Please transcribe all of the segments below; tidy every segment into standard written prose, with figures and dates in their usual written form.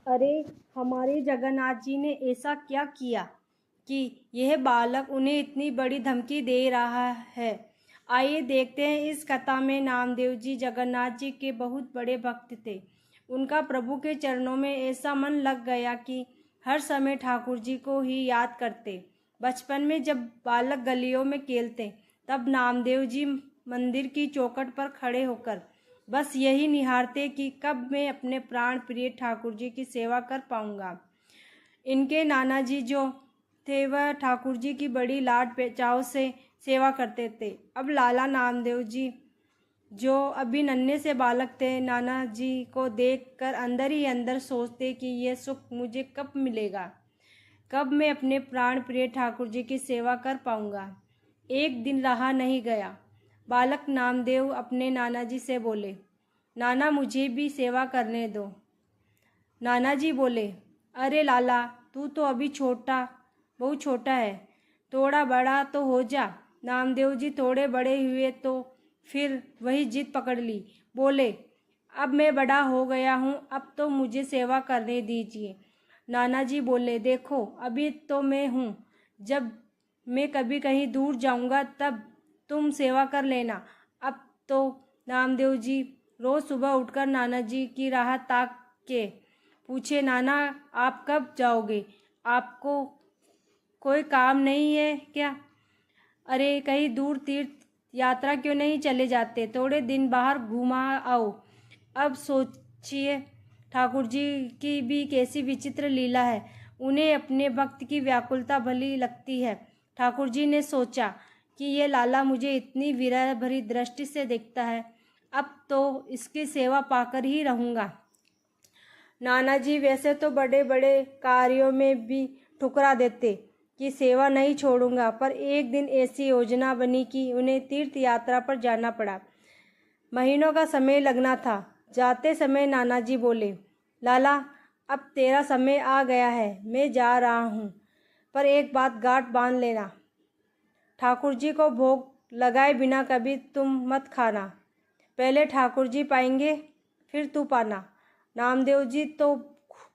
अरे, हमारे जगन्नाथ जी ने ऐसा क्या किया कि यह बालक उन्हें इतनी बड़ी धमकी दे रहा है। आइए देखते हैं। इस कथा में नामदेव जी जगन्नाथ जी के बहुत बड़े भक्त थे। उनका प्रभु के चरणों में ऐसा मन लग गया कि हर समय ठाकुर जी को ही याद करते। बचपन में जब बालक गलियों में खेलते, तब नामदेव जी मंदिर की चौखट पर खड़े होकर बस यही निहारते कि कब मैं अपने प्राण प्रिय ठाकुर जी की सेवा कर पाऊंगा। इनके नाना जी जो थे वह ठाकुर जी की बड़ी लाड चाव से सेवा करते थे। अब लाला नामदेव जी जो अभी नन्हे से बालक थे, नाना जी को देखकर अंदर ही अंदर सोचते कि यह सुख मुझे कब मिलेगा, कब मैं अपने प्राण प्रिय ठाकुर जी की सेवा कर पाऊंगा। एक दिन रहा नहीं गया। बालक नामदेव अपने नाना जी से बोले, नाना मुझे भी सेवा करने दो। नाना जी बोले, अरे लाला, तू तो अभी बहुत छोटा है, थोड़ा बड़ा तो हो जा। नामदेव जी थोड़े बड़े हुए तो फिर वही जिद पकड़ ली। बोले, अब मैं बड़ा हो गया हूँ, अब तो मुझे सेवा करने दीजिए। नाना जी बोले, देखो अभी तो मैं हूँ, जब मैं कभी कहीं दूर जाऊँगा तब तुम सेवा कर लेना। अब तो नामदेव जी रोज़ सुबह उठकर नाना जी की राह ताक के पूछे, नाना आप कब जाओगे? आपको कोई काम नहीं है क्या? अरे कहीं दूर तीर्थ यात्रा क्यों नहीं चले जाते? थोड़े दिन बाहर घुमा आओ। अब सोचिए, ठाकुर जी की भी कैसी विचित्र लीला है। उन्हें अपने भक्त की व्याकुलता भली लगती है। ठाकुर जी ने सोचा कि ये लाला मुझे इतनी विरह भरी दृष्टि से देखता है, अब तो इसकी सेवा पाकर ही रहूँगा। नाना जी वैसे तो बड़े बड़े कार्यों में भी ठुकरा देते कि सेवा नहीं छोड़ूंगा, पर एक दिन ऐसी योजना बनी कि उन्हें तीर्थ यात्रा पर जाना पड़ा। महीनों का समय लगना था। जाते समय नाना जी बोले, लाला अब तेरा समय आ गया है, मैं जा रहा हूँ, पर एक बात गांठ बांध लेना, ठाकुर जी को भोग लगाए बिना कभी तुम मत खाना। पहले ठाकुर जी पाएंगे, फिर तू पाना। नामदेव जी तो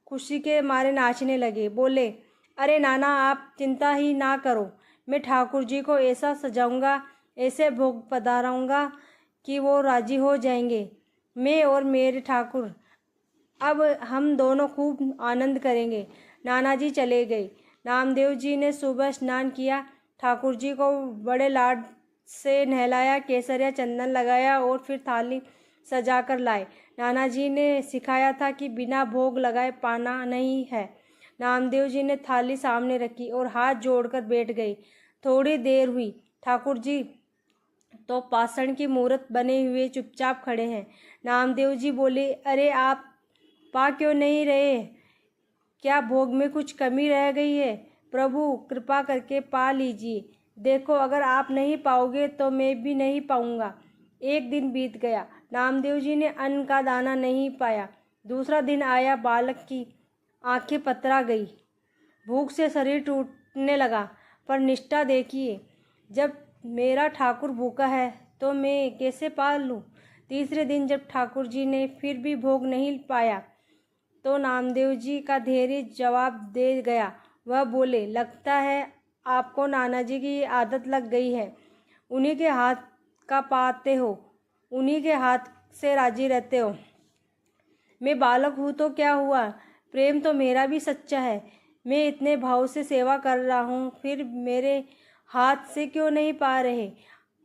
खुशी के मारे नाचने लगे। बोले, अरे नाना आप चिंता ही ना करो, मैं ठाकुर जी को ऐसा सजाऊंगा, ऐसे भोग पधारूंगा कि वो राजी हो जाएंगे। मैं और मेरे ठाकुर, अब हम दोनों खूब आनंद करेंगे। नाना जी चले गए। नामदेव जी ने सुबह स्नान किया, ठाकुर जी को बड़े लाड से नहलाया, केसरिया चंदन लगाया और फिर थाली सजा कर लाए। नाना जी ने सिखाया था कि बिना भोग लगाए पाना नहीं है। नामदेव जी ने थाली सामने रखी और हाथ जोड़कर बैठ गए। थोड़ी देर हुई। ठाकुर जी तो पाषाण की मूर्त बने हुए चुपचाप खड़े हैं। नामदेव जी बोले, अरे आप पा क्यों नहीं रहे? क्या भोग में कुछ कमी रह गई है? प्रभु कृपा करके पा लीजिए। देखो अगर आप नहीं पाओगे तो मैं भी नहीं पाऊंगा। एक दिन बीत गया। नामदेव जी ने अन्न का दाना नहीं पाया। दूसरा दिन आया। बालक की आंखें पतरा गई, भूख से शरीर टूटने लगा। पर निष्ठा देखिए, जब मेरा ठाकुर भूखा है तो मैं कैसे पाल लूँ। तीसरे दिन जब ठाकुर जी ने फिर भी भोग नहीं पाया तो नामदेव जी का धैर्य जवाब दे गया। वह बोले, लगता है आपको नाना जी की आदत लग गई है, उन्हीं के हाथ का पाते हो, उन्हीं के हाथ से राजी रहते हो। मैं बालक हूँ तो क्या हुआ, प्रेम तो मेरा भी सच्चा है। मैं इतने भाव से सेवा कर रहा हूँ, फिर मेरे हाथ से क्यों नहीं पा रहे?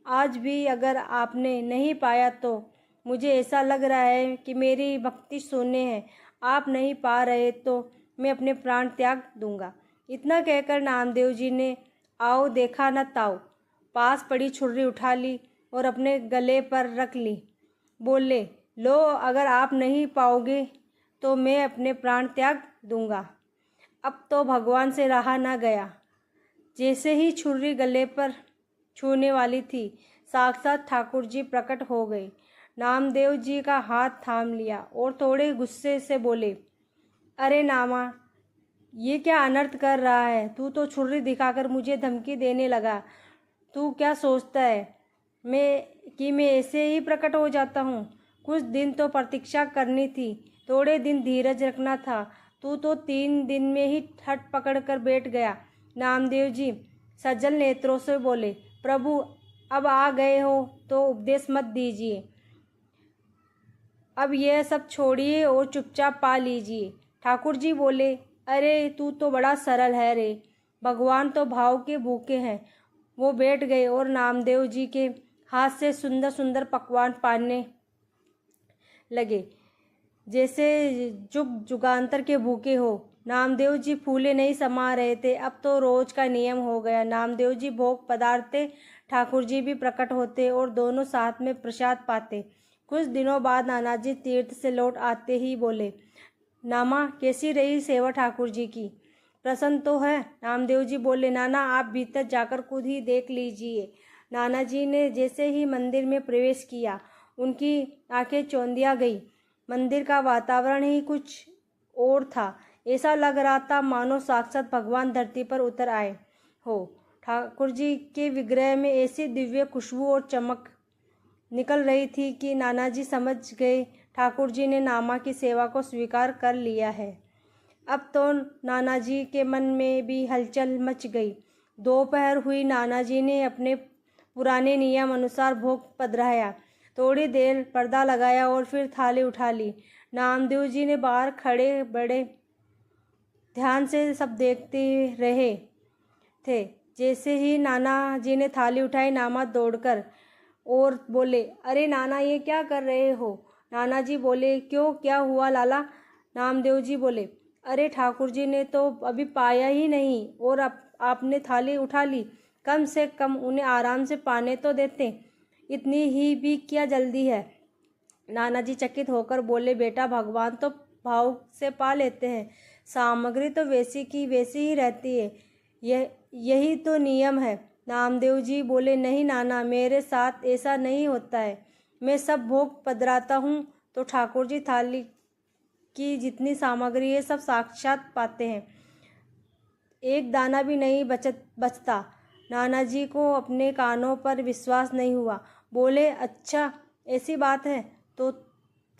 आज भी अगर आपने नहीं पाया तो मुझे ऐसा लग रहा है कि मेरी भक्ति शून्य है। आप नहीं पा रहे तो मैं अपने प्राण त्याग दूंगा। इतना कहकर नामदेव जी ने आओ देखा न ताओ, पास पड़ी छुरी उठा ली और अपने गले पर रख ली। बोले, लो अगर आप नहीं पाओगे तो मैं अपने प्राण त्याग दूंगा। अब तो भगवान से रहा न गया। जैसे ही छुरी गले पर छूने वाली थी, साक्षात ठाकुर जी प्रकट हो गए। नामदेव जी का हाथ थाम लिया और थोड़े गुस्से से बोले, अरे नामा, ये क्या अनर्थ कर रहा है? तू तो छुरी दिखाकर मुझे धमकी देने लगा। तू क्या सोचता है मैं ऐसे ही प्रकट हो जाता हूँ? कुछ दिन तो प्रतीक्षा करनी थी, थोड़े दिन धीरज रखना था, तू तो 3 दिन में ही हट पकड़ कर बैठ गया। नामदेव जी सज्जल नेत्रों से बोले, प्रभु अब आ गए हो तो उपदेश मत दीजिए, अब यह सब छोड़िए और चुपचाप पा लीजिए। ठाकुर जी बोले, अरे तू तो बड़ा सरल है रे, भगवान तो भाव के भूखे हैं। वो बैठ गए और नामदेव जी के हाथ से सुंदर सुंदर पकवान पाने लगे, जैसे जुग जुगांतर के भूखे हो। नामदेव जी फूले नहीं समा रहे थे, अब तो रोज का नियम हो गया। नामदेव जी भोग पदार्थे, ठाकुर जी भी प्रकट होते और दोनों साथ में प्रसाद पाते। कुछ दिनों बाद नानाजी तीर्थ से लौट आते ही बोले, नामा कैसी रही सेवा ठाकुर जी की? प्रसन्न तो है? नामदेव जी बोले, नाना आप भीतर जाकर खुद ही देख लीजिए। नाना जी ने जैसे ही मंदिर में प्रवेश किया, उनकी आंखें चौंधिया गई। मंदिर का वातावरण ही कुछ और था। ऐसा लग रहा था मानो साक्षात भगवान धरती पर उतर आए हो। ठाकुर जी के विग्रह में ऐसी दिव्य खुशबू और चमक निकल रही थी कि नानाजी समझ गए ठाकुर जी ने नामा की सेवा को स्वीकार कर लिया है। अब तो नानाजी के मन में भी हलचल मच गई। दोपहर हुई, नानाजी ने अपने पुराने नियम अनुसार भोग पधराया। थोड़ी देर पर्दा लगाया और फिर थाली उठा ली। नामदेव जी ने बाहर खड़े बड़े ध्यान से सब देखते रहे थे। जैसे ही नाना जी ने थाली उठाई, नामा दौड़कर और बोले, अरे नाना ये क्या कर रहे हो? नाना जी बोले, क्यों, क्या हुआ लाला? नामदेव जी बोले, अरे ठाकुर जी ने तो अभी पाया ही नहीं और आपने थाली उठा ली। कम से कम उन्हें आराम से पाने तो देते, इतनी ही भी क्या जल्दी है? नाना जी चकित होकर बोले, बेटा भगवान तो भाव से पा लेते हैं, सामग्री तो वैसी की वैसी ही रहती है, यही तो नियम है। नामदेव जी बोले, नहीं नाना, मेरे साथ ऐसा नहीं होता है। मैं सब भोग पधराता हूँ तो ठाकुर जी थाली की जितनी सामग्री है सब साक्षात पाते हैं, एक दाना भी नहीं बचता। नाना जी को अपने कानों पर विश्वास नहीं हुआ। बोले, अच्छा ऐसी बात है तो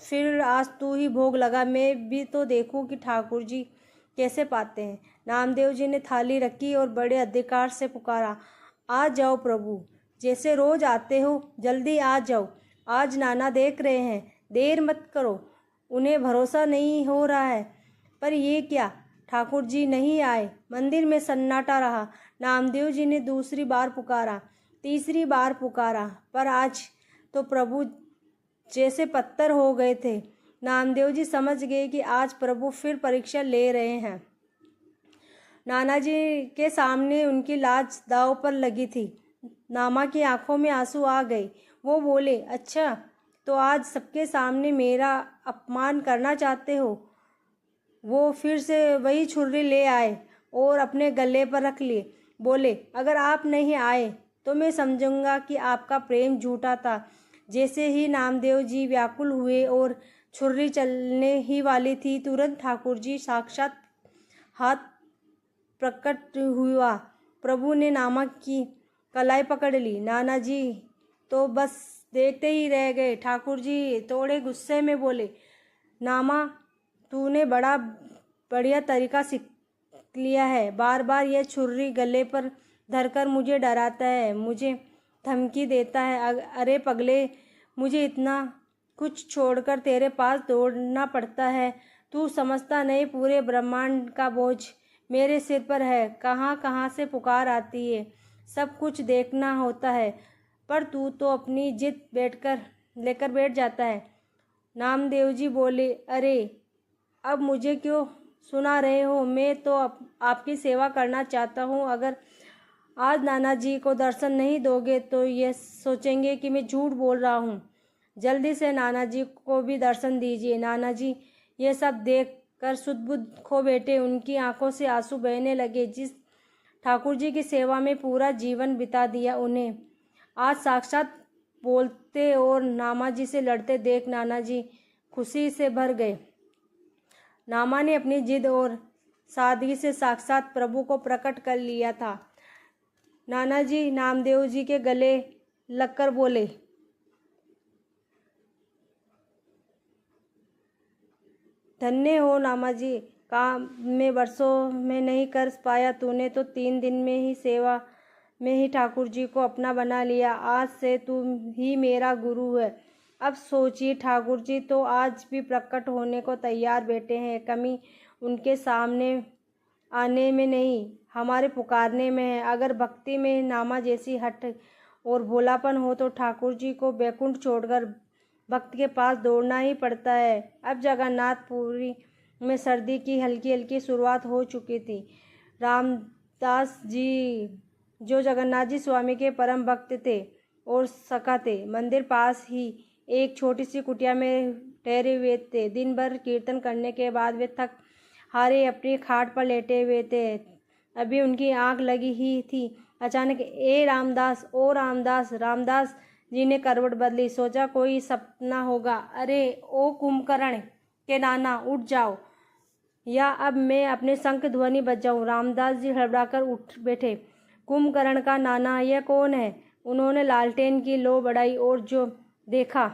फिर आज तू ही भोग लगा, मैं भी तो देखूं कि ठाकुर जी कैसे पाते हैं। नामदेव जी ने थाली रखी और बड़े अधिकार से पुकारा, आ जाओ प्रभु, जैसे रोज आते हो, जल्दी आ जाओ, आज नाना देख रहे हैं, देर मत करो। उन्हें भरोसा नहीं हो रहा है, पर ये क्या, ठाकुर जी नहीं आए। मंदिर में सन्नाटा रहा। नामदेव जी ने दूसरी बार पुकारा, तीसरी बार पुकारा, पर आज तो प्रभु जैसे पत्थर हो गए थे। नामदेव जी समझ गए कि आज प्रभु फिर परीक्षा ले रहे हैं। नाना जी के सामने उनकी लाज दांव पर लगी थी। नामा की आंखों में आंसू आ गए। वो बोले, अच्छा तो आज सबके सामने मेरा अपमान करना चाहते हो? वो फिर से वही छुरी ले आए और अपने गले पर रख लिए। बोले, अगर आप नहीं आए तो मैं समझूंगा कि आपका प्रेम झूठा था। जैसे ही नामदेव जी व्याकुल हुए और छुरी चलने ही वाली थी, तुरंत ठाकुर जी साक्षात हाथ प्रकट हुआ। प्रभु ने नामा की कलाई पकड़ ली। नाना जी तो बस देखते ही रह गए। ठाकुर जी थोड़े गुस्से में बोले, नामा तूने बड़ा बढ़िया तरीका सीख लिया है, बार बार यह छुरी गले पर धरकर मुझे डराता है, मुझे धमकी देता है। अरे पगले, मुझे इतना कुछ छोड़कर तेरे पास दौड़ना पड़ता है। तू समझता नहीं, पूरे ब्रह्मांड का बोझ मेरे सिर पर है, कहाँ कहाँ से पुकार आती है, सब कुछ देखना होता है, पर तू तो अपनी जिद लेकर बैठ जाता है। नामदेव जी बोले, अरे अब मुझे क्यों सुना रहे हो? मैं तो आपकी सेवा करना चाहता हूँ। अगर आज नाना जी को दर्शन नहीं दोगे तो ये सोचेंगे कि मैं झूठ बोल रहा हूँ। जल्दी से नाना जी को भी दर्शन दीजिए। नाना जी ये सब देख कर सुध-बुध खो बैठे। उनकी आंखों से आंसू बहने लगे। जिस ठाकुर जी की सेवा में पूरा जीवन बिता दिया, उन्हें आज साक्षात बोलते और नामा जी से लड़ते देख नाना जी खुशी से भर गए। नामा ने अपनी जिद और सादगी से साक्षात प्रभु को प्रकट कर लिया था। नाना जी नामदेव जी के गले लगकर बोले, धन्य हो नामा जी, काम में वर्षों में नहीं कर पाया, तूने तो 3 दिन में ही सेवा में ही ठाकुर जी को अपना बना लिया। आज से तू ही मेरा गुरु है। अब सोचिए, ठाकुर जी तो आज भी प्रकट होने को तैयार बैठे हैं। कमी उनके सामने आने में नहीं, हमारे पुकारने में है। अगर भक्ति में नामा जैसी हट और भोलापन हो तो ठाकुर जी को बैकुंठ छोड़कर भक्त के पास दौड़ना ही पड़ता है। अब जगन्नाथपुरी में सर्दी की हल्की हल्की शुरुआत हो चुकी थी। रामदास जी, जो जगन्नाथ जी स्वामी के परम भक्त थे और सखा थे, मंदिर पास ही एक छोटी सी कुटिया में ठहरे हुए थे। दिन भर कीर्तन करने के बाद वे थक हारे अपनी खाट पर लेटे हुए थे। अभी उनकी आंख लगी ही थी। अचानक ए रामदास, ओ रामदास। रामदास जी ने करवट बदली। सोचा कोई सपना होगा। अरे ओ कुंभकर्ण के नाना, उठ जाओ, या अब मैं अपने शंख ध्वनि बजाऊं। रामदास जी हड़बड़ाकर उठ बैठे। कुंभकर्ण का नाना, यह कौन है? उन्होंने लालटेन की लो बढ़ाई और जो देखा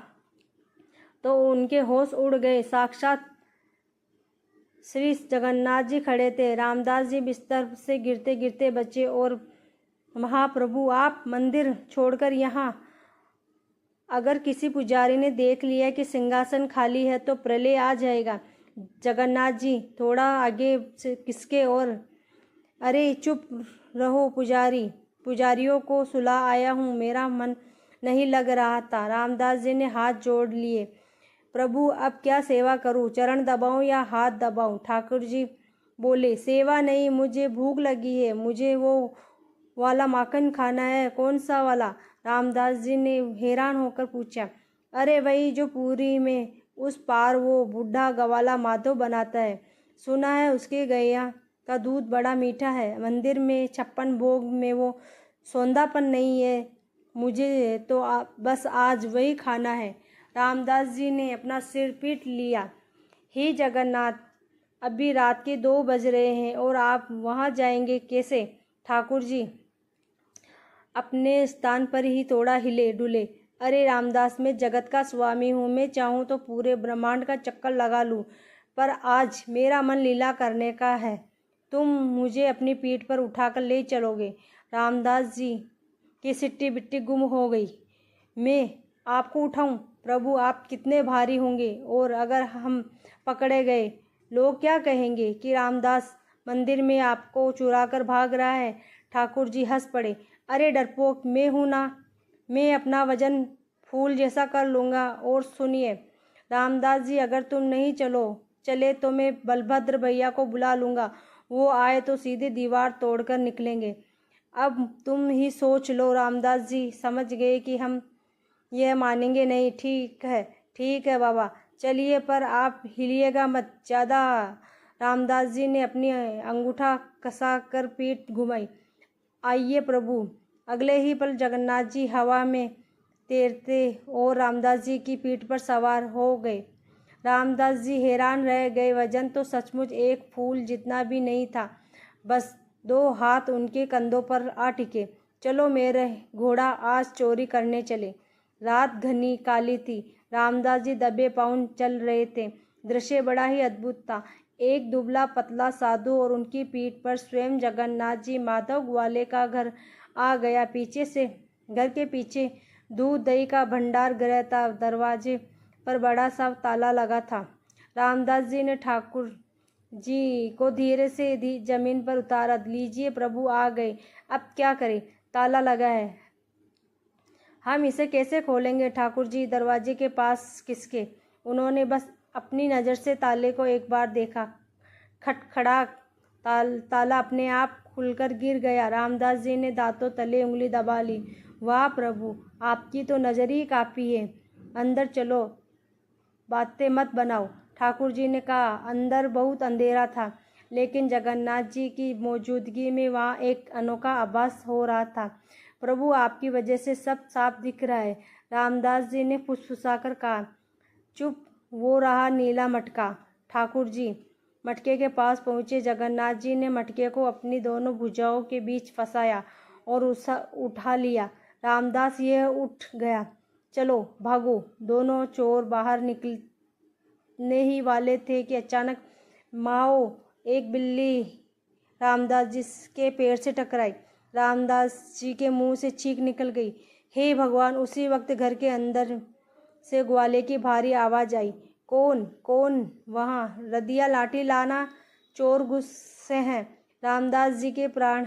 तो उनके होश उड़ गए। साक्षात श्री जगन्नाथ जी खड़े थे। रामदास जी बिस्तर से गिरते गिरते बचे। और महाप्रभु, आप मंदिर छोड़कर यहाँ? अगर किसी पुजारी ने देख लिया कि सिंहासन खाली है तो प्रलय आ जाएगा। जगन्नाथ जी थोड़ा आगे से किसके और? अरे चुप रहो पुजारी, पुजारियों को सुला आया हूँ, मेरा मन नहीं लग रहा था। रामदास जी ने हाथ जोड़ लिए। प्रभु, अब क्या सेवा करूं? चरण दबाऊं या हाथ दबाऊं? ठाकुर जी बोले, सेवा नहीं, मुझे भूख लगी है, मुझे वो वाला माखन खाना है। कौन सा वाला? रामदास जी ने हैरान होकर पूछा। अरे वही जो पूरी में उस पार वो बूढ़ा गवाला माधव बनाता है। सुना है उसके गैया का दूध बड़ा मीठा है। मंदिर में 56 भोग में वो सौंधापन नहीं है। मुझे तो बस आज वही खाना है। रामदास जी ने अपना सिर पीट लिया। हे जगन्नाथ, अभी रात के 2 बज रहे हैं और आप वहाँ जाएंगे कैसे? ठाकुर जी अपने स्थान पर ही थोड़ा हिले डुले। अरे रामदास, मैं जगत का स्वामी हूँ, मैं चाहूँ तो पूरे ब्रह्मांड का चक्कर लगा लूँ, पर आज मेरा मन लीला करने का है। तुम मुझे अपनी पीठ पर उठाकर ले चलोगे? रामदास जी की सिट्टी बिट्टी गुम हो गई। मैं आपको उठाऊं? प्रभु, आप कितने भारी होंगे, और अगर हम पकड़े गए लोग क्या कहेंगे कि रामदास मंदिर में आपको चुराकर भाग रहा है। ठाकुर जी हंस पड़े। अरे डरपोक, मैं हूं ना, मैं अपना वजन फूल जैसा कर लूँगा। और सुनिए रामदास जी, अगर तुम नहीं चले तो मैं बलभद्र भैया को बुला लूँगा। वो आए तो सीधे दीवार तोड़कर निकलेंगे। अब तुम ही सोच लो। रामदास जी समझ गए कि हम यह मानेंगे नहीं। ठीक है बाबा, चलिए, पर आप हिलिएगा मत ज़्यादा। रामदास जी ने अपनी अंगूठा कसा कर पीठ घुमाई। आइए प्रभु। अगले ही पल जगन्नाथ जी हवा में तैरते और रामदास जी की पीठ पर सवार हो गए। रामदास जी हैरान रह गए। वजन तो सचमुच एक फूल जितना भी नहीं था। बस 2 हाथ उनके कंधों पर आ टिके। चलो मेरे घोड़ा, आज चोरी करने चले। रात घनी काली थी। रामदास जी दबे पांव चल रहे थे। दृश्य बड़ा ही अद्भुत था। एक दुबला पतला साधु और उनकी पीठ पर स्वयं जगन्नाथ जी। माधव ग्वाले का घर आ गया। पीछे से घर के पीछे दूध दही का भंडार गृह था। दरवाजे पर बड़ा सा ताला लगा था। रामदास जी ने ठाकुर जी को धीरे से जमीन पर उतारा। लीजिए प्रभु, आ गए। अब क्या करें? ताला लगा है, हम इसे कैसे खोलेंगे? ठाकुर जी दरवाजे के पास खिसके। उन्होंने बस अपनी नज़र से ताले को एक बार देखा। खटखड़ाक, ताला अपने आप खुलकर गिर गया। रामदास जी ने दांतों तले उंगली दबा ली। वाह प्रभु, आपकी तो नज़र ही काफ़ी है। अंदर चलो, बातें मत बनाओ। ठाकुर जी ने कहा। अंदर बहुत अंधेरा था, लेकिन जगन्नाथ जी की मौजूदगी में वहाँ एक अनोखा आभास हो रहा था। प्रभु, आपकी वजह से सब साफ दिख रहा है। रामदास जी ने फुसफुसाकर कहा। चुप, वो रहा नीला मटका। ठाकुर जी मटके के पास पहुँचे। जगन्नाथ जी ने मटके को अपनी दोनों भुजाओं के बीच फंसाया और उसे उठा लिया। रामदास यह उठ गया। चलो भागो। दोनों चोर बाहर निकलने ही वाले थे कि अचानक माओ एक बिल्ली रामदास जी के पैर से टकराई। रामदास जी के मुंह से चीख निकल गई। हे भगवान! उसी वक्त घर के अंदर से ग्वाले की भारी आवाज़ आई। कौन कौन वहाँ? रदिया, लाठी लाना, चोर गुस्से हैं। रामदास जी के प्राण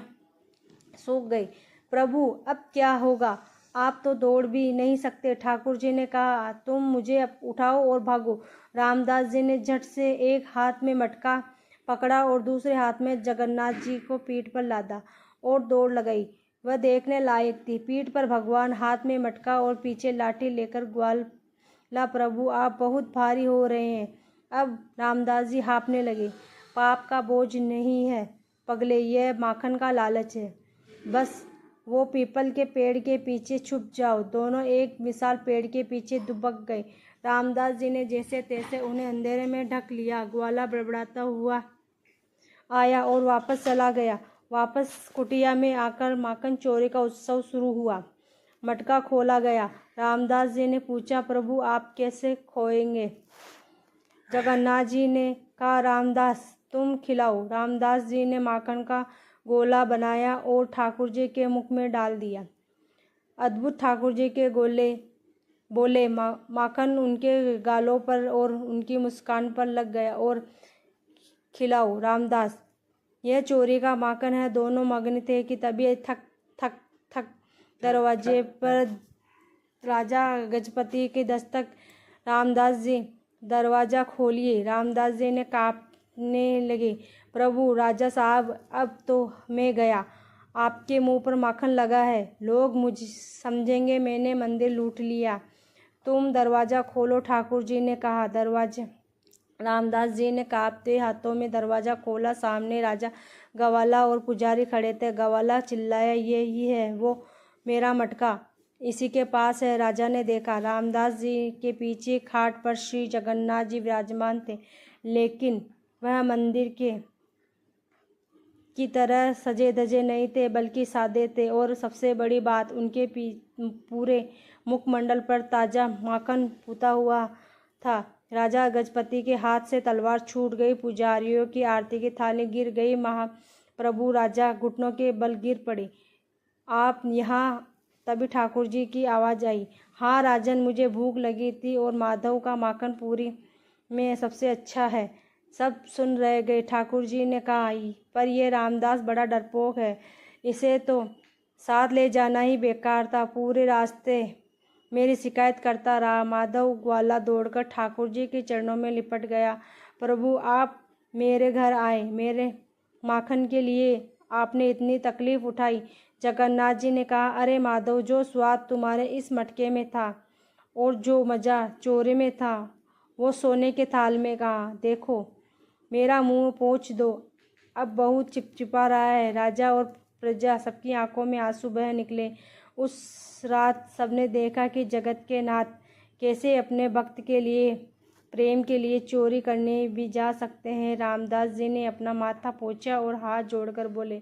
सूख गए। प्रभु, अब क्या होगा? आप तो दौड़ भी नहीं सकते। ठाकुर जी ने कहा, तुम मुझे उठाओ और भागो। रामदास जी ने झट से एक हाथ में मटका पकड़ा और दूसरे हाथ में जगन्नाथ जी को पीठ पर लादा और दौड़ लगाई। वह देखने लायक थी। पीठ पर भगवान, हाथ में मटका और पीछे लाठी लेकर ग्वाला, प्रभु आप बहुत भारी हो रहे हैं। अब रामदास जी हाँफने लगे। पाप का बोझ नहीं है पगले, यह माखन का लालच है। बस वो पीपल के पेड़ के पीछे छुप जाओ। दोनों एक विशाल पेड़ के पीछे दुबक गए। रामदास जी ने जैसे तैसे उन्हें अंधेरे में ढक लिया। ग्वाला बड़बड़ाता हुआ आया और वापस चला गया। वापस कुटिया में आकर माखन चोरी का उत्सव शुरू हुआ। मटका खोला गया। रामदास जी ने पूछा, प्रभु आप कैसे खोएंगे? जगन्नाथ जी ने कहा, रामदास तुम खिलाओ। रामदास जी ने माखन का गोला बनाया और ठाकुर जी के मुख में डाल दिया। अद्भुत! ठाकुर जी के गोले बोले। माखन उनके गालों पर और उनकी मुस्कान पर लग गया। और खिलाओ रामदास, यह चोरी का माखन है। दोनों मग्न थे कि तभी थक थक थक दरवाजे पर राजा गजपति की दस्तक। रामदास जी, दरवाज़ा खोलिए। रामदास जी ने कांपने लगे। प्रभु, राजा साहब अब तो मैं गया। आपके मुंह पर माखन लगा है। लोग मुझे समझेंगे मैंने मंदिर लूट लिया। तुम दरवाज़ा खोलो, ठाकुर जी ने कहा। दरवाजा रामदास जी ने कांपते हाथों में दरवाज़ा खोला। सामने राजा, गवाला और पुजारी खड़े थे। गवाला चिल्लाया, ये ही है वो मेरा मटका, इसी के पास है। राजा ने देखा, रामदास जी के पीछे खाट पर श्री जगन्नाथ जी विराजमान थे, लेकिन वह मंदिर की तरह सजे धजे नहीं थे, बल्कि सादे थे। और सबसे बड़ी बात, उनके पूरे मुखमंडल पर ताज़ा माखन पुता हुआ था। राजा गजपति के हाथ से तलवार छूट गई। पुजारियों की आरती की थाली गिर गई। महाप्रभु राजा घुटनों के बल गिर पड़े। आप यहाँ? तभी ठाकुर जी की आवाज़ आई। हाँ राजन, मुझे भूख लगी थी और माधव का माखन पूरी में सबसे अच्छा है। सब सुन रह गए। ठाकुर जी ने कहा, पर यह रामदास बड़ा डरपोक है, इसे तो साथ ले जाना ही बेकार था। पूरे रास्ते मेरी शिकायत करता रहा। माधव ग्वाला दौड़कर ठाकुर जी के चरणों में लिपट गया। प्रभु, आप मेरे घर आए, मेरे माखन के लिए आपने इतनी तकलीफ उठाई। जगन्नाथ जी ने कहा, अरे माधव, जो स्वाद तुम्हारे इस मटके में था और जो मज़ा चोरी में था, वो सोने के थाल में कहाँ? देखो, मेरा मुंह पोंछ दो, अब बहुत चिपचिपा रहा है। राजा और प्रजा सबकी आंखों में आंसू बह निकले। उस रात सबने देखा कि जगत के नाथ कैसे अपने भक्त के लिए, प्रेम के लिए चोरी करने भी जा सकते हैं। रामदास जी ने अपना माथा पोंछा और हाथ जोड़कर बोले,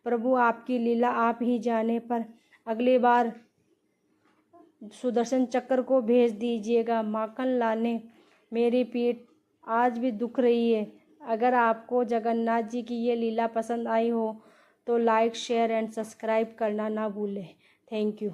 प्रभु आपकी लीला आप ही जाने, पर अगली बार सुदर्शन चक्र को भेज दीजिएगा माखन लाने। मेरी पीठ आज भी दुख रही है। अगर आपको जगन्नाथ जी की ये लीला पसंद आई हो तो लाइक, शेयर एंड सब्सक्राइब करना ना भूलें। Thank you.